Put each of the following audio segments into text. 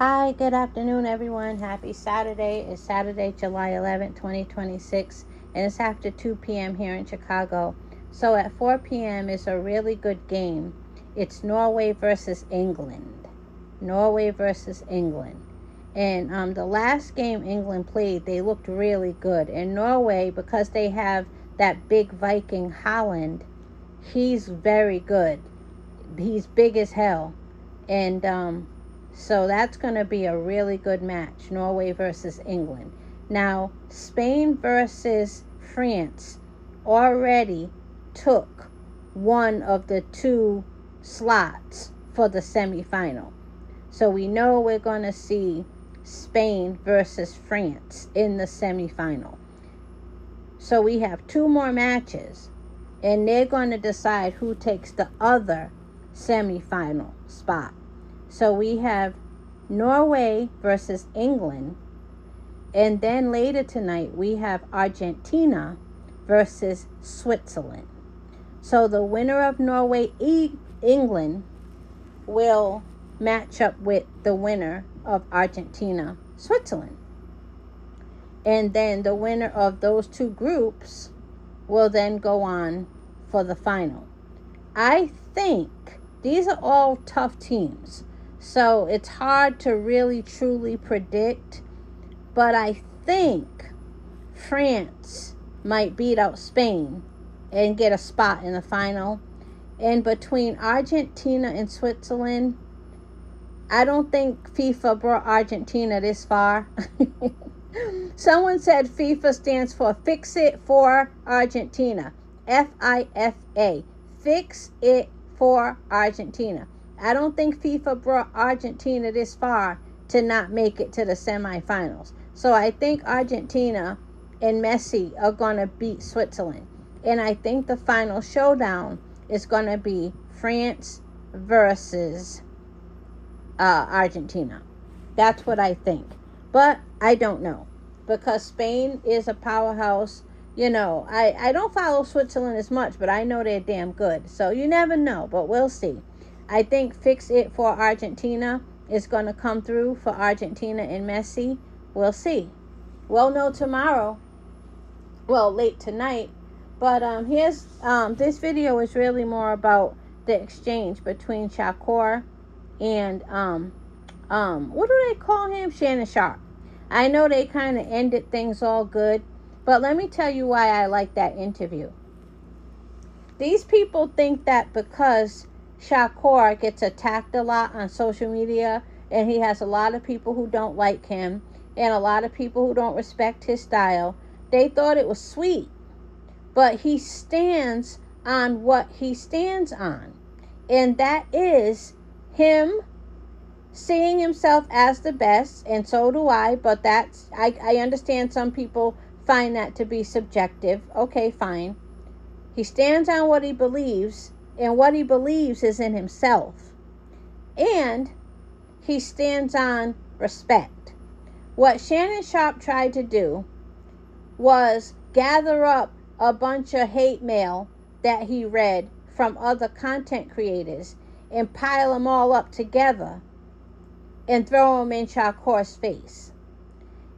Hi, good afternoon, everyone. Happy Saturday. It's Saturday, July 11th, 2026, and it's after 2 p.m. here in Chicago. So at 4 p.m. is a really good game. It's Norway versus England. Norway versus England. And the last game England played, they looked really good. And Norway, because they have that big Viking Holland, he's very good. He's big as hell. And so that's going to be a really good match, Norway versus England. Now, Spain versus France already took one of the two slots for the semifinal. So we know we're going to see Spain versus France in the semifinal. So we have two more matches, and they're going to decide who takes the other semifinal spot. So we have Norway versus England, and then later tonight we have Argentina versus Switzerland. So the winner of Norway England will match up with the winner of Argentina Switzerland. And then the winner of those two groups will then go on for the final. I think these are all tough teams. So it's hard to really truly predict, but I think France might beat out Spain and get a spot in the final. And between Argentina and Switzerland, I don't think FIFA brought Argentina this far. Someone said FIFA stands for Fix It for Argentina. FIFA. Fix It for Argentina. I don't think FIFA brought Argentina this far to not make it to the semifinals. So I think Argentina and Messi are going to beat Switzerland. And I think the final showdown is going to be France versus Argentina. That's what I think. But I don't know. Because Spain is a powerhouse. You know, I don't follow Switzerland as much, but I know they're damn good. So you never know, but we'll see. I think Fix It for Argentina is going to come through for Argentina and Messi. We'll see. We'll know tomorrow. Well, late tonight. But here's this video is really more about the exchange between Shakur and what do they call him? Shannon Sharp. I know they kind of ended things all good, but let me tell you why I like that interview. These people think that because Shakur gets attacked a lot on social media and he has a lot of people who don't like him and a lot of people who don't respect his style, they thought it was sweet. But he stands on what he stands on. And that is him seeing himself as the best, and so do I, but I understand some people find that to be subjective. Okay, fine. He stands on what he believes, and what he believes is in himself. And he stands on respect. What Shannon Sharp tried to do was gather up a bunch of hate mail that he read from other content creators and pile them all up together and throw them in Shakur's face.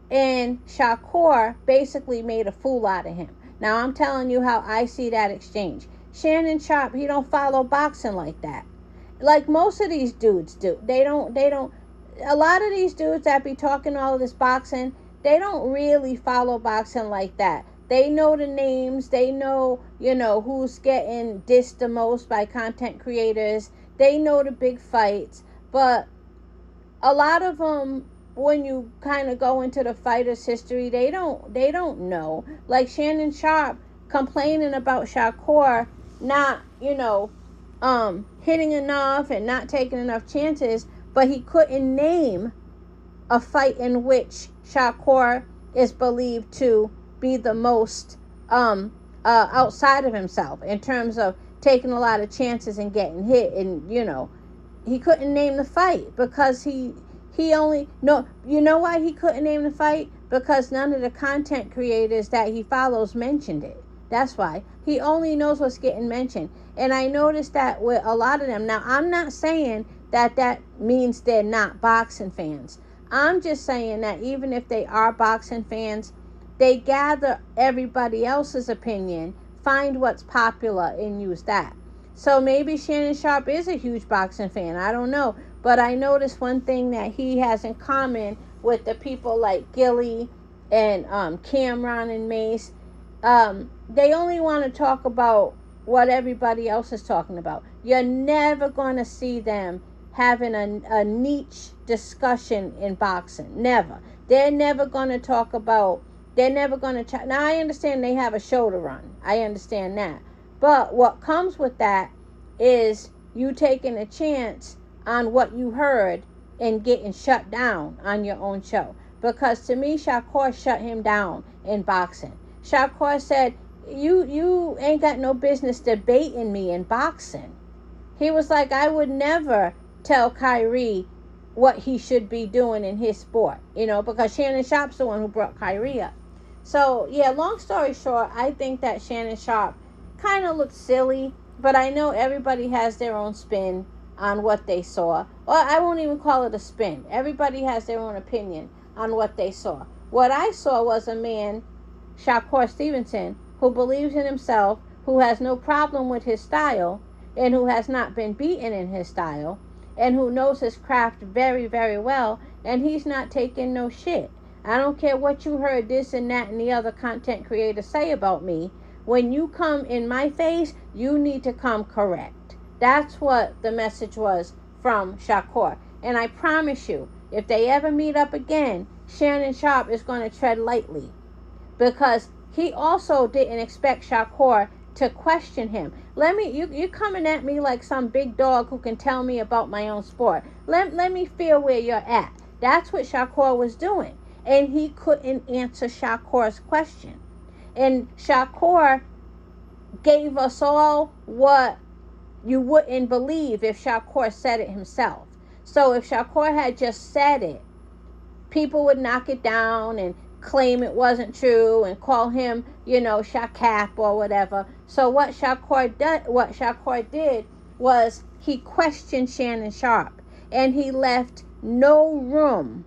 And Shakur basically made a fool out of him. Now I'm telling you how I see that exchange. Shannon Sharp, he don't follow boxing like that. Like most of these dudes do. They don't a lot of these dudes that be talking all of this boxing, they don't really follow boxing like that. They know the names. They know, who's getting dissed the most by content creators. They know the big fights. But a lot of them, when you kind of go into the fighter's history, they don't know. Like Shannon Sharp complaining about Shakur not, hitting enough and not taking enough chances, but he couldn't name a fight in which Shakur is believed to be the most outside of himself in terms of taking a lot of chances and getting hit. And he couldn't name the fight because he only no you know why he couldn't name the fight? Because none of the content creators that he follows mentioned it. That's why. He only knows what's getting mentioned. And I noticed that with a lot of them. Now, I'm not saying that means they're not boxing fans. I'm just saying that even if they are boxing fans, they gather everybody else's opinion, find what's popular, and use that. So maybe Shannon Sharpe is a huge boxing fan. I don't know. But I noticed one thing that he has in common with the people like Gilly and Cameron and Mace. They only want to talk about what everybody else is talking about. You're never going to see them having a niche discussion in boxing. Never. They're never going to talk about, they're never going to, now I understand they have a show to run. I understand that. But what comes with that is you taking a chance on what you heard and getting shut down on your own show. Because to me, Shakur shut him down in boxing. Shakur said, you ain't got no business debating me in boxing. He was like, I would never tell Kyrie what he should be doing in his sport, because Shannon Sharpe's the one who brought Kyrie up. So, yeah, long story short, I think that Shannon Sharpe kind of looked silly, but I know everybody has their own spin on what they saw. Well, I won't even call it a spin. Everybody has their own opinion on what they saw. What I saw was a man, Shakur Stevenson, who believes in himself, who has no problem with his style, and who has not been beaten in his style, and who knows his craft very, very well, and he's not taking no shit. I don't care what you heard this and that and the other content creators say about me. When you come in my face, you need to come correct. That's what the message was from Shakur. And I promise you, if they ever meet up again, Shannon Sharpe is going to tread lightly. Because he also didn't expect Shakur to question him. You coming at me like some big dog who can tell me about my own sport. Let me feel where you're at. That's what Shakur was doing. And he couldn't answer Shakur's question. And Shakur gave us all what you wouldn't believe if Shakur said it himself. So if Shakur had just said it, people would knock it down and claim it wasn't true and call him, Shakap or whatever. So what Shakur did was he questioned Shannon Sharpe, and he left no room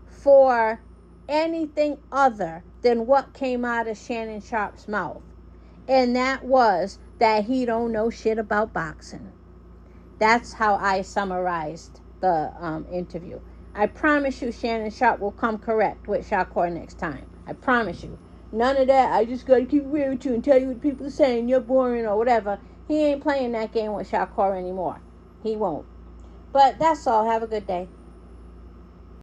for anything other than what came out of Shannon Sharpe's mouth. And that was that he don't know shit about boxing. That's how I summarized the interview. I promise you Shannon Sharpe will come correct with Shakur next time. I promise you. None of that, I just got to keep real with you and tell you what people are saying, you're boring or whatever. He ain't playing that game with Shakur anymore. He won't. But that's all. Have a good day.